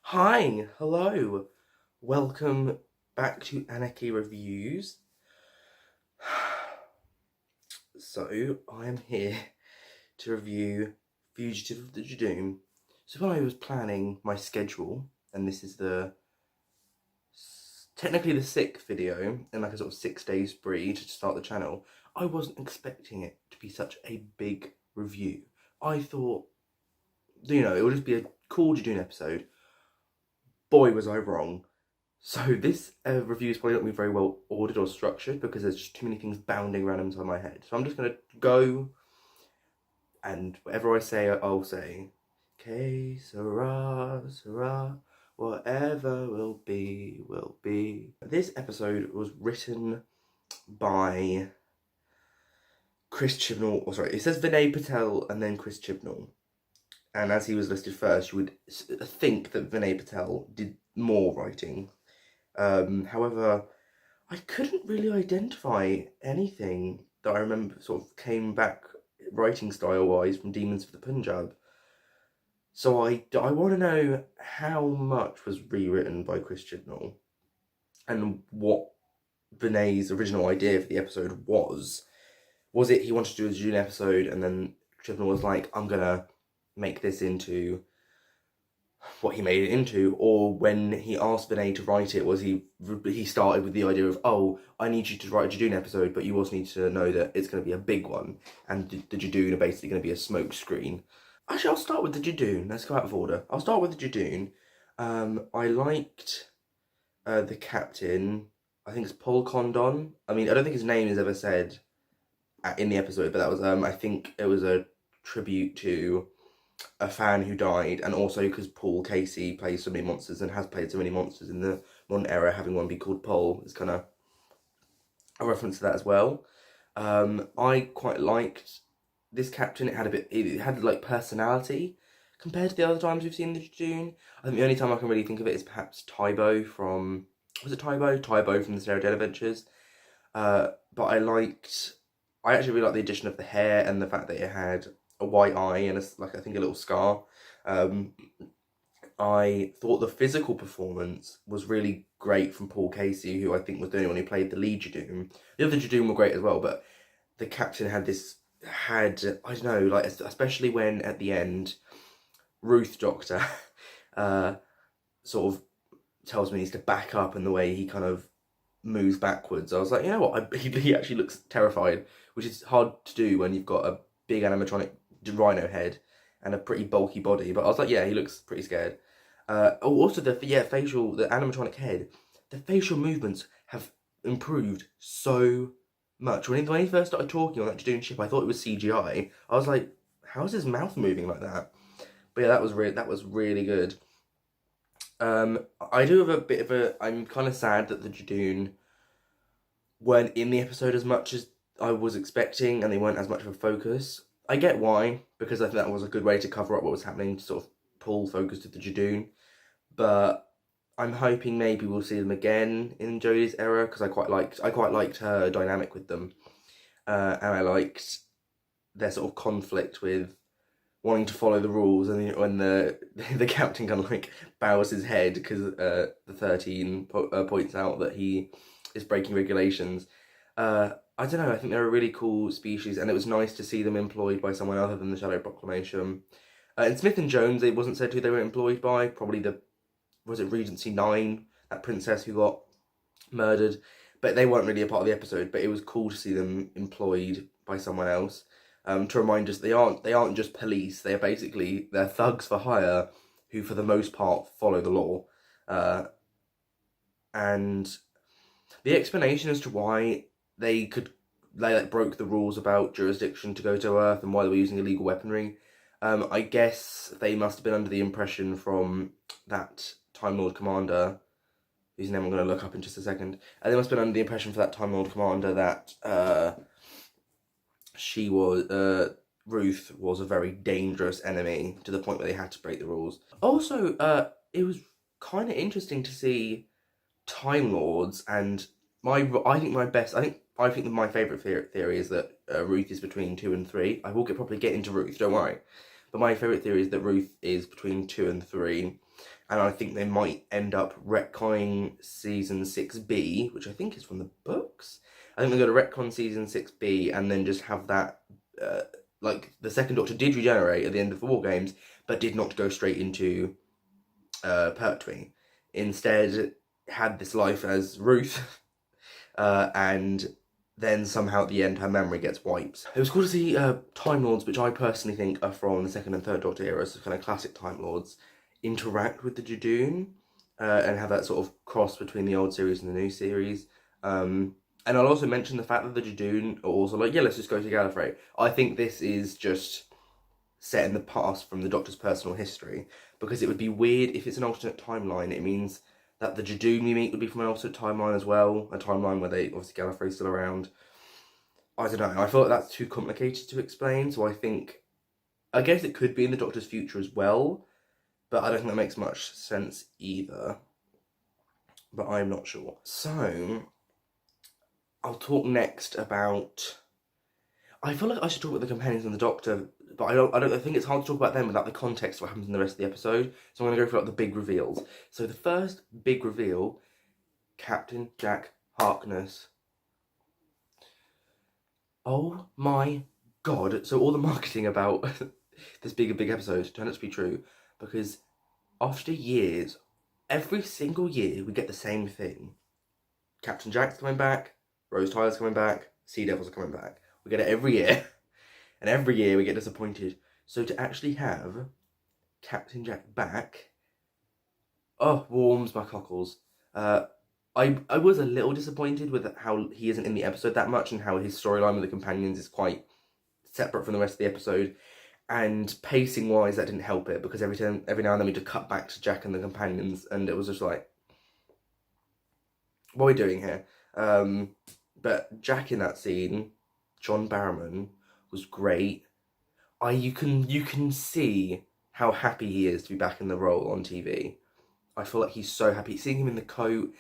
Hi, hello, welcome back to Anarchy Reviews. So, I am here to review Fugitive of the Judoon. So when I was planning my schedule, and this is technically the sixth video in like a sort of 6 day spree to start the channel, I wasn't expecting it to be such a big review. I thought, it would just be a cool Judoon episode. Boy, was I wrong. So this review is probably not going to be very well ordered or structured because there's just too many things bounding around inside my head. So I'm just going to go, and whatever I say, I'll say, Que sera, sera, whatever will be, will be. This episode was written by Chris Chibnall, or sorry, it says Vinay Patel and then Chris Chibnall. And as he was listed first, you would think that Vinay Patel did more writing. However, I couldn't really identify anything that I remember sort of came back writing style wise from Demons of the Punjab. So I want to know how much was rewritten by Chris Chibnall and what Vinay's original idea for the episode was. Was it he wanted to do a June episode and then Chibnall was like, I'm gonna make this into what he made it into, or when he asked Vinay to write it, was he started with the idea of, oh, I need you to write a Judoon episode, but you also need to know that it's going to be a big one, and the Judoon are basically going to be a smoke screen. Actually, I'll start with the Judoon. Let's go out of order. I'll start with the Judoon. I liked the captain. I think it's Paul Condon. I mean, I don't think his name is ever said in the episode, but that was I think it was a tribute to a fan who died, and also because Paul Casey plays so many monsters and has played so many monsters in the modern era, having one be called Paul is kind of a reference to that as well. I quite liked this captain. It had like personality compared to the other times we've seen the Judoon. I think the only time I can really think of it is perhaps Tybo from, was it Tybo? Tybo from the Sarah Jane Adventures. But I actually really liked the addition of the hair and the fact that it had a white eye and I think a little scar. I thought the physical performance was really great from Paul Casey, who I think was the only one who played the lead Judoon. The other Judoon were great as well, but the captain had I don't know, like especially when at the end Ruth Doctor sort of tells me he needs to back up, and the way he kind of moves backwards, I was like, you know what, he actually looks terrified, which is hard to do when you've got a big animatronic rhino head and a pretty bulky body, but I was like, yeah, he looks pretty scared. Also the animatronic head, the facial movements have improved so much. When he first started talking on that Judoon ship, I thought it was CGI. I was like, how is his mouth moving like that? But yeah, that was really good. I do have a bit of I'm kind of sad that the Judoon weren't in the episode as much as I was expecting, and they weren't as much of a focus. I get why, because I think that was a good way to cover up what was happening, to sort of pull focus to the Judoon. But I'm hoping maybe we'll see them again in Jodie's era, because I quite liked her dynamic with them, and I liked their sort of conflict with wanting to follow the rules, and when the captain kind of like bows his head because the 13 points out that he is breaking regulations. I don't know, I think they're a really cool species, and it was nice to see them employed by someone other than the Shadow Proclamation. In Smith and Jones, it wasn't said who they were employed by, probably was it Regency 9, that princess who got murdered, but they weren't really a part of the episode, but it was cool to see them employed by someone else. To remind us, they aren't just police, they're thugs for hire, who for the most part follow the law. And the explanation as to why they broke the rules about jurisdiction to go to Earth and why they were using illegal weaponry. I guess they must have been under the impression from that Time Lord commander, whose name I'm going to look up in just a second. They must have been under the impression for that Time Lord commander that Ruth was a very dangerous enemy, to the point where they had to break the rules. Also, it was kind of interesting to see Time Lords, and I think my favourite theory is that Ruth is between 2 and 3. I will probably get into Ruth, don't worry. But my favourite theory is that Ruth is between 2 and 3. and I think they might end up retconning season 6B, which I think is from the books. I think they're going to retcon season 6B and then just have that, like, the second Doctor did regenerate at the end of the War Games, but did not go straight into Pertwee. Instead, had this life as Ruth, and then somehow at the end her memory gets wiped. It was cool to see Time Lords, which I personally think are from the second and third Doctor era, so kind of classic Time Lords, interact with the Judoon, and have that sort of cross between the old series and the new series. And I'll also mention the fact that the Judoon are also like, yeah, let's just go to Gallifrey. I think this is just set in the past from the Doctor's personal history, because it would be weird if it's an alternate timeline. It means that the Judoon we meet would be from an alternate timeline as well, a timeline where they obviously Gallifrey's still around. I don't know. I feel like that's too complicated to explain, so I guess it could be in the Doctor's future as well, but I don't think that makes much sense either. But I'm not sure. So I'll talk next about. I feel like I should talk about the companions and the Doctor, but I think it's hard to talk about them without the context of what happens in the rest of the episode. So I'm going to go for like the big reveals. So the first big reveal, Captain Jack Harkness. Oh my god! So all the marketing about this big episode turned out to be true, because after years, every single year we get the same thing. Captain Jack's coming back, Rose Tyler's coming back, Sea Devils are coming back. We get it every year, and every year we get disappointed. So to actually have Captain Jack back, warms my cockles. I was a little disappointed with how he isn't in the episode that much, and how his storyline with the companions is quite separate from the rest of the episode. And pacing wise, that didn't help it, because every now and then we just cut back to Jack and the companions, and it was just like, what are we doing here? But Jack in that scene, John Barrowman, was great. You can see how happy he is to be back in the role on TV. I feel like he's so happy. Seeing him in the coat,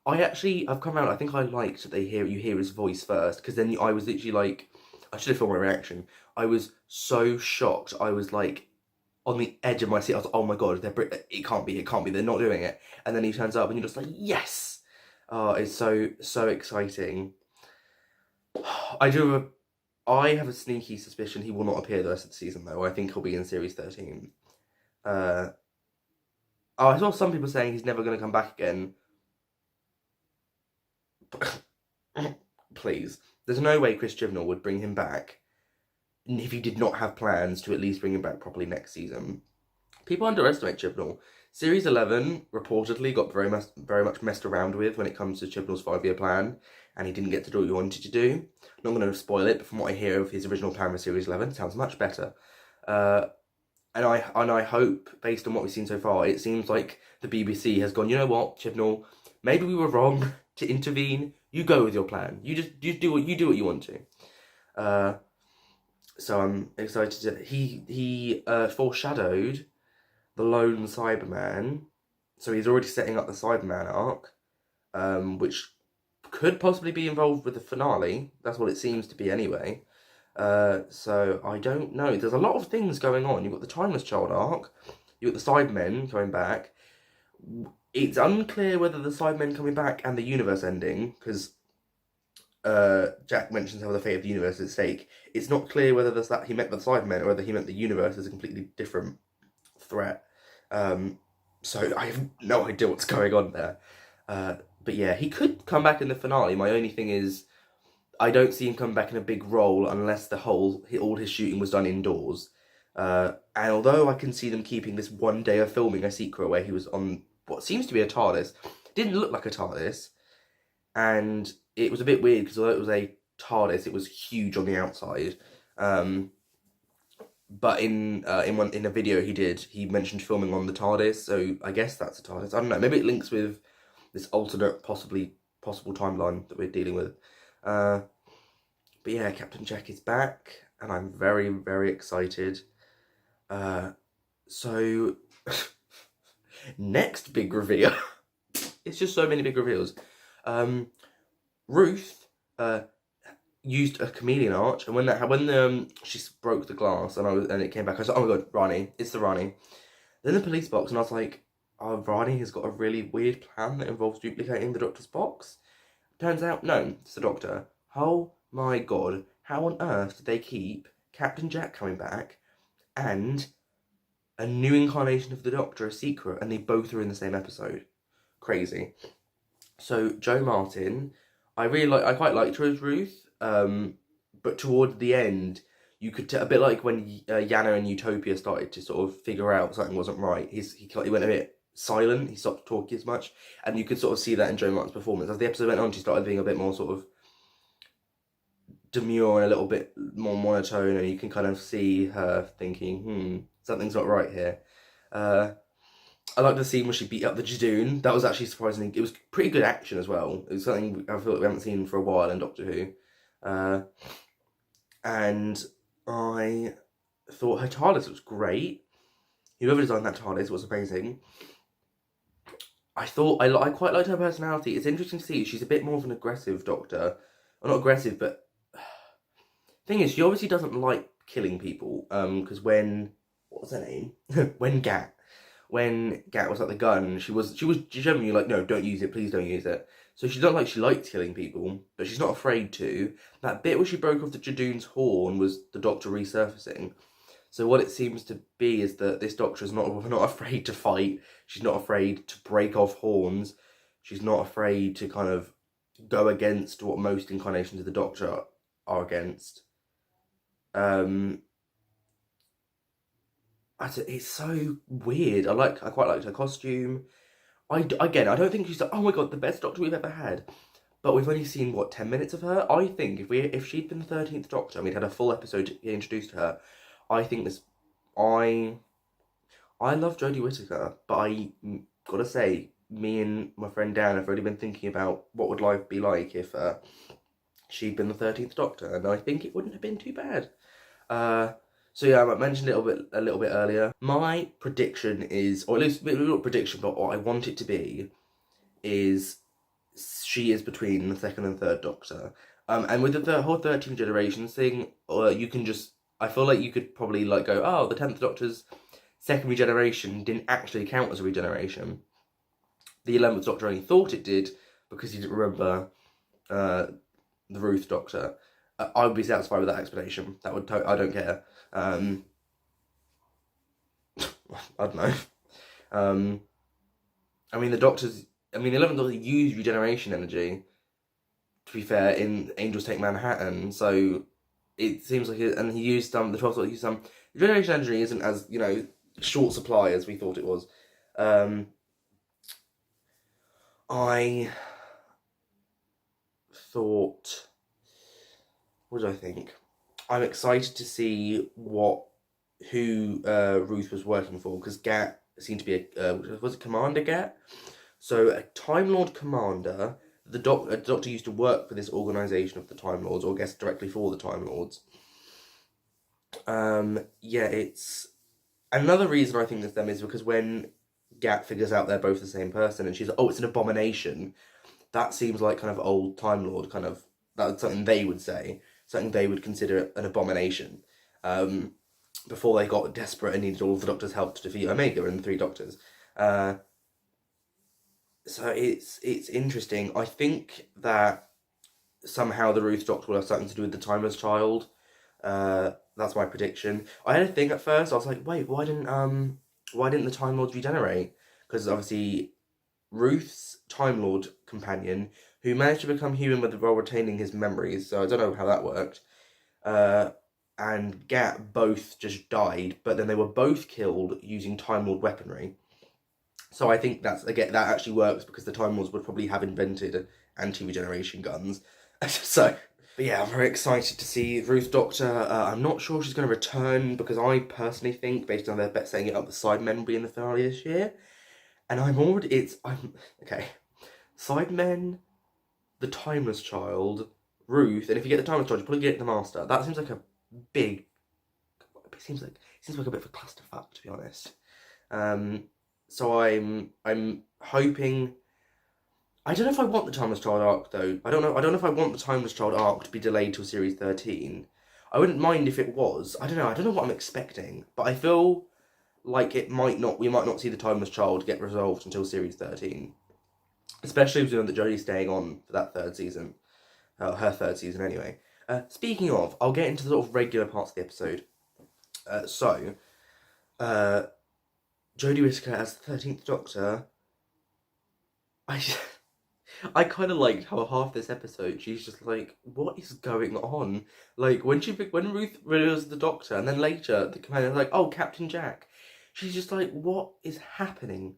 I've come around. I think I liked that you hear his voice first, because then I was literally like, I should have filmed my reaction. I was so shocked. I was like on the edge of my seat. I was like, oh my god, it can't be. They're not doing it. And then he turns up, and you're just like, yes. Oh, it's so exciting. I have a sneaky suspicion he will not appear the rest of the season, though. I think he'll be in series 13. I saw some people saying he's never going to come back again. Please. There's no way Chris Chibnall would bring him back if he did not have plans to at least bring him back properly next season. People underestimate Chibnall. Series 11 reportedly got very much messed around with when it comes to Chibnall's 5-year plan, and he didn't get to do what he wanted to do. I'm not going to spoil it, but from what I hear of his original plan for Series 11, it sounds much better. And I hope, based on what we've seen so far, it seems like the BBC has gone, you know what, Chibnall, maybe we were wrong to intervene. You go with your plan. You do what you want to. So I'm excited. He foreshadowed the lone Cyberman, so he's already setting up the Cyberman arc, which could possibly be involved with the finale. That's what it seems to be anyway. So I don't know. There's a lot of things going on. You've got the Timeless Child arc. You've got the Cybermen coming back. It's unclear whether the Cybermen coming back and the universe ending, because Jack mentions how the fate of the universe is at stake. It's not clear whether he meant the Cybermen or whether he meant the universe as a completely different threat. So I have no idea what's going on there. But yeah, he could come back in the finale. My only thing is, I don't see him coming back in a big role unless all his shooting was done indoors. And although I can see them keeping this one day of filming a secret where he was on what seems to be a TARDIS, it didn't look like a TARDIS, and it was a bit weird because although it was a TARDIS, it was huge on the outside. But in a video he mentioned filming on the TARDIS, so I guess that's a TARDIS. I don't know. Maybe it links with this alternate possible timeline that we're dealing with. But yeah, Captain Jack is back, and I'm very, very excited. So next big reveal. It's just so many big reveals. Ruth used a chameleon arch, and when she broke the glass and it came back, I was like, oh my god, Rani, it's the Rani. Then the police box, and I was like, Varney has got a really weird plan that involves duplicating the Doctor's box. Turns out, no, it's the Doctor. Oh my god, how on earth did they keep Captain Jack coming back and a new incarnation of the Doctor a secret, and they both are in the same episode? Crazy. So Jo Martin, I quite liked her as Ruth, but toward the end, you could a bit like when Yana and Utopia started to sort of figure out something wasn't right. He went a bit silent. He stopped talking as much, and you could sort of see that in Jo Martin's performance as the episode went on. She started being a bit more sort of demure and a little bit more monotone, and you can kind of see her thinking, something's not right here. I like the scene where she beat up the Judoon. That was actually surprising. It was pretty good action as well. It was something I feel like we haven't seen for a while in Doctor Who. And I thought her TARDIS was great. Whoever designed that TARDIS was amazing. I quite liked her personality. It's interesting to see she's a bit more of an aggressive Doctor. Well, not aggressive, but thing is, she obviously doesn't like killing people. Because what was her name? when Gat was at the gun, she was generally like, no, don't use it, please don't use it. So she don't like she liked killing people, but she's not afraid to. That bit where she broke off the Judoon's horn was the Doctor resurfacing. So what it seems to be is that this Doctor is not afraid to fight. She's not afraid to break off horns. She's not afraid to kind of go against what most incarnations of the Doctor are against. It's so weird. I quite liked her costume. I don't think she's oh my god, the best Doctor we've ever had. But we've only seen 10 minutes of her. I think if she'd been the 13th Doctor and we'd had a full episode introduced to her, I think I love Jodie Whittaker, but I gotta say, me and my friend Dan have already been thinking about what would life be like if she'd been the 13th Doctor, and I think it wouldn't have been too bad. So yeah, I mentioned it a little bit earlier. My prediction is, or at least not prediction, but what I want it to be, is she is between the second and third Doctor. And with the whole 13 generations thing, you can just, I feel like you could probably like go, oh, the 10th Doctor's second regeneration didn't actually count as a regeneration. The 11th Doctor only thought it did because he didn't remember the Ruth Doctor. I would be satisfied with that explanation. I don't care. I don't know. I mean, the 11th Doctor used regeneration energy, to be fair, in Angels Take Manhattan, so it seems like and he used the 12th Doctor used some. Regeneration energy isn't as, short supply as we thought it was. I thought, what did I think? I'm excited to see who Ruth was working for, because Gat seemed to be was it Commander Gat? So a Time Lord Commander. The Doctor used to work for this organisation of the Time Lords, or I guess directly for the Time Lords. It's another reason I think it's them is because when Gat figures out they're both the same person, and she's like, oh, it's an abomination. That seems like kind of old Time Lord that's something they would say. Something they would consider an abomination, before they got desperate and needed all of the Doctor's help to defeat Omega and the three Doctors. So it's interesting. I think that somehow the Ruth Doctor will have something to do with the Timeless Child. That's my prediction. I had a thing at first. I was like, wait, why didn't the Time Lords regenerate? Because obviously Ruth's Time Lord companion, who managed to become human while retaining his memories, so I don't know how that worked, and Gat both just died, but then they were both killed using Time Lord weaponry. So I think that actually works, because the Time Lords would probably have invented anti-regeneration guns. So, but yeah, I'm very excited to see Ruth Doctor. I'm not sure she's going to return, because I personally think, based on their bet setting it up, the Sidemen will be in the finale this year. And okay. Sidemen, the Timeless Child, Ruth, and if you get the Timeless Child, you probably get the Master. That seems like a big. It seems like a bit of a clusterfuck, to be honest. So I'm hoping. I don't know if I want the Timeless Child arc though. I don't know if I want the Timeless Child arc to be delayed till series 13. I wouldn't mind if it was. I don't know what I'm expecting, but I feel like we might not see the Timeless Child get resolved until series 13. Especially if that Jodie's staying on for that third season. Her third season anyway. Speaking of, I'll get into the sort of regular parts of the episode. Jodie Whittaker as the 13th Doctor. I kind of liked how half this episode she's just like, what is going on? Like when Ruth reveals the Doctor, and then later the commander's like, oh, Captain Jack. She's just like, what is happening?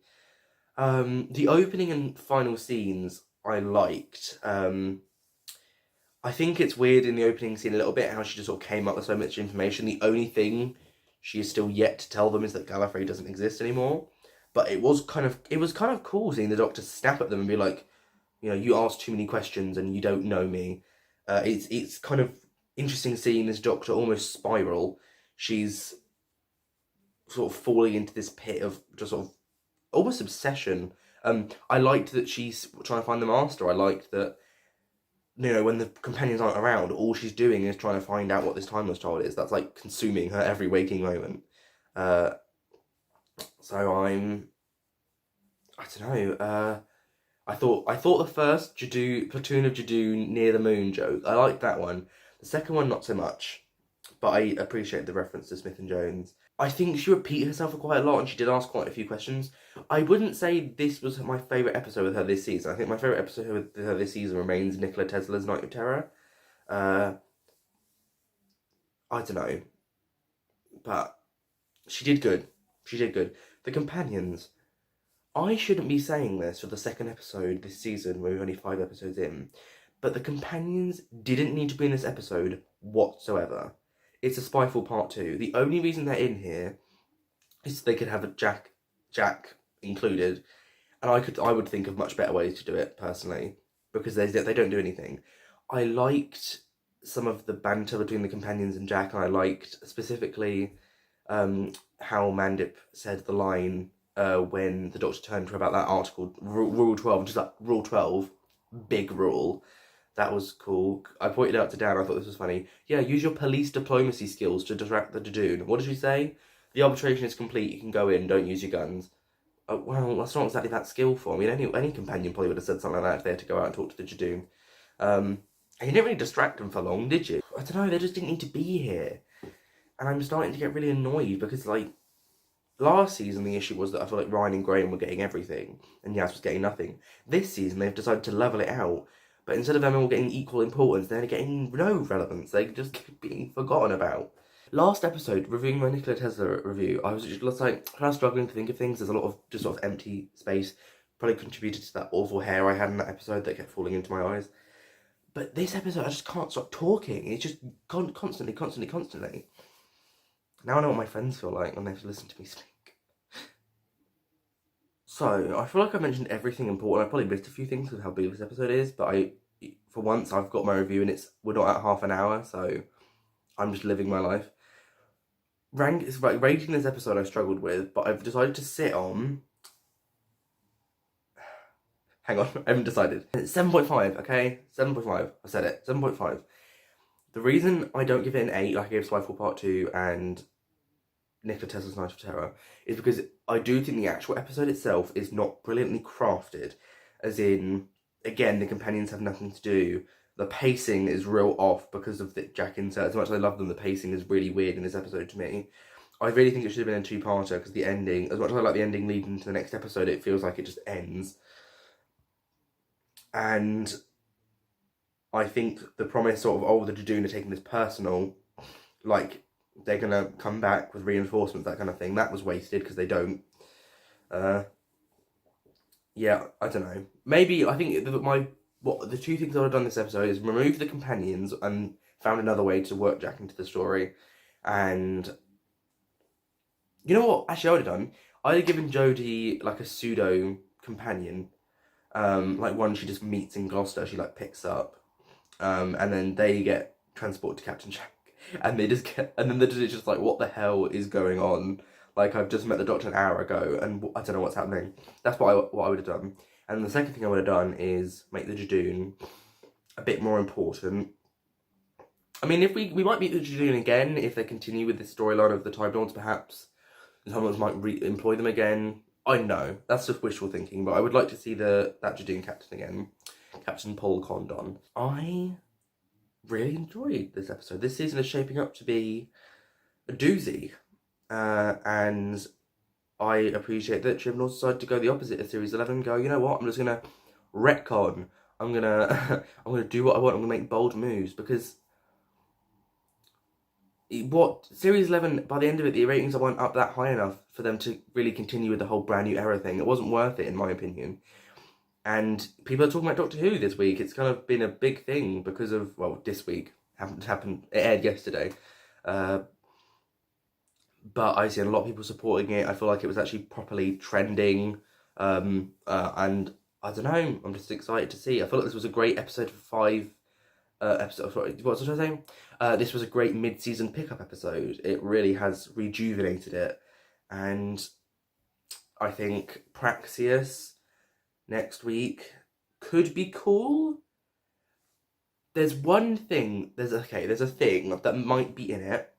The opening and final scenes I liked. I think it's weird in the opening scene a little bit how she just sort of came up with so much information. The only thing she is still yet to tell them is that Gallifrey doesn't exist anymore. But it was kind of cool seeing the Doctor snap at them and be like, you know, you ask too many questions and you don't know me. It's kind of interesting seeing this Doctor almost spiral. She's sort of falling into this pit of just sort of almost obsession. I liked that she's trying to find the Master. I liked that, you know, when the companions aren't around, all she's doing is trying to find out what this Timeless Child is. That's like consuming her every waking moment. So I don't know. I thought the first platoon of Judoon near the moon joke, I liked that one. The second one, not so much, but I appreciate the reference to Smith and Jones. I think she repeated herself quite a lot, and she did ask quite a few questions. I wouldn't say this was my favourite episode with her this season. I think my favourite episode with her this season remains Nikola Tesla's Night of Terror. I don't know, but she did good. She did good. The companions. I shouldn't be saying this for the second episode this season, where we're only 5 episodes in, but the companions didn't need to be in this episode whatsoever. It's a Spyfall Part 2. The only reason they're in here is so they could have a Jack included, and I would think of much better ways to do it personally, because they don't do anything. I liked some of the banter between the companions and Jack, and I liked specifically how Mandip said the line when the Doctor turned to her about that article, Rule 12, just like, Rule 12, big rule. That was cool. I pointed out to Dan, I thought this was funny. Yeah, use your police diplomacy skills to distract the Judoon. What did you say? The arbitration is complete, you can go in, don't use your guns. Well, that's not exactly that skillful. I mean, any companion probably would have said something like that if they had to go out and talk to the Judoon. And you didn't really distract them for long, did you? I don't know, they just didn't need to be here. And I'm starting to get really annoyed because, like, last season the issue was that I feel like Ryan and Graham were getting everything and Yaz was getting nothing. This season they've decided to level it out. But instead of them all getting equal importance, they're getting no relevance. They just keep being forgotten about. Last episode, reviewing my Nikola Tesla review, I was just like, kind of struggling to think of things. There's a lot of just sort of empty space. Probably contributed to that awful hair I had in that episode that kept falling into my eyes. But this episode, I just can't stop talking. It's just constantly. Now I know what my friends feel like when they have to listen to me speak. So, I feel like I mentioned everything important. I probably missed a few things with how big this episode is, but for once, I've got my review and we're not at half an hour, so I'm just living my life. Rating this episode I struggled with, but I've decided to sit on... Hang on, I haven't decided. 7.5, okay? 7.5. I said it. 7.5. The reason I don't give it an 8 like I gave Spyfall Part 2 and Nikola Tesla's Night of Terror is because I do think the actual episode itself is not brilliantly crafted. As in, again, the companions have nothing to do. The pacing is real off because of the Jack insert. As much as I love them, the pacing is really weird in this episode to me. I really think it should have been a two-parter because the ending, as much as I like the ending leading into the next episode, it feels like it just ends. And I think the promise sort of, the Judoon are taking this personal, like, they're going to come back with reinforcements, that kind of thing. That was wasted because they don't. Yeah, I don't know. Maybe, I think the two things I would have done this episode is remove the companions and found another way to work Jack into the story. And you know what? Actually, I would have done. I'd have given Jodie like a pseudo companion, like one she just meets in Gloucester. She like picks up, and then they get transported to Captain Jack. And they just and then they're just like, what the hell is going on? Like, I've just met the Doctor an hour ago, and I don't know what's happening. That's what I would have done. And the second thing I would have done is make the Judoon a bit more important. I mean, if we might meet the Judoon again if they continue with the storyline of the Time Lords, perhaps. someone might re-employ them again. I know, that's just wishful thinking, but I would like to see that Judoon captain again. Captain Paul Condon. I really enjoyed this episode. This season is shaping up to be a doozy. And I appreciate that Chibnall decided to go the opposite of Series 11 and go, you know what, I'm just going to retcon. I'm going to I'm gonna do what I want. I'm going to make bold moves, because what Series 11, by the end of it, the ratings weren't up that high enough for them to really continue with the whole brand new era thing. It wasn't worth it, in my opinion. And people are talking about Doctor Who this week. It's kind of been a big thing because of, well, this week. Happened. It aired yesterday. But I see a lot of people supporting it. I feel like it was actually properly trending. And I don't know. I'm just excited to see. I feel like this was a great episode for 5 episode. Sorry, what was I saying? This was a great mid-season pickup episode. It really has rejuvenated it. And I think Praxius next week could be cool. There's one thing. There's a thing that might be in it.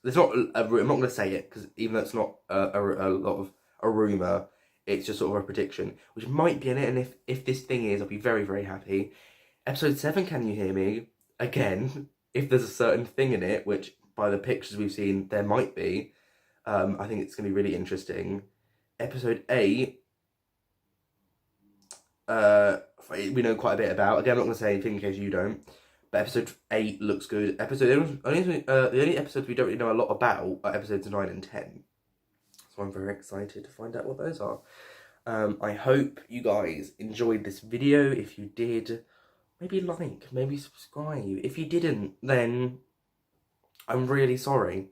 There's not. I'm not going to say it, because even though it's not a lot of a rumor, it's just sort of a prediction, which might be in it. And if this thing is, I'll be very, very happy. Episode 7, Can You Hear Me? Again, if there's a certain thing in it, which by the pictures we've seen there might be, I think it's going to be really interesting. Episode 8. We know quite a bit about. Again, I'm not going to say anything in case you don't. But episode 8 looks good. The only episodes we don't really know a lot about are episodes 9 and 10. So I'm very excited to find out what those are. I hope you guys enjoyed this video. If you did, maybe like, maybe subscribe. If you didn't, then I'm really sorry.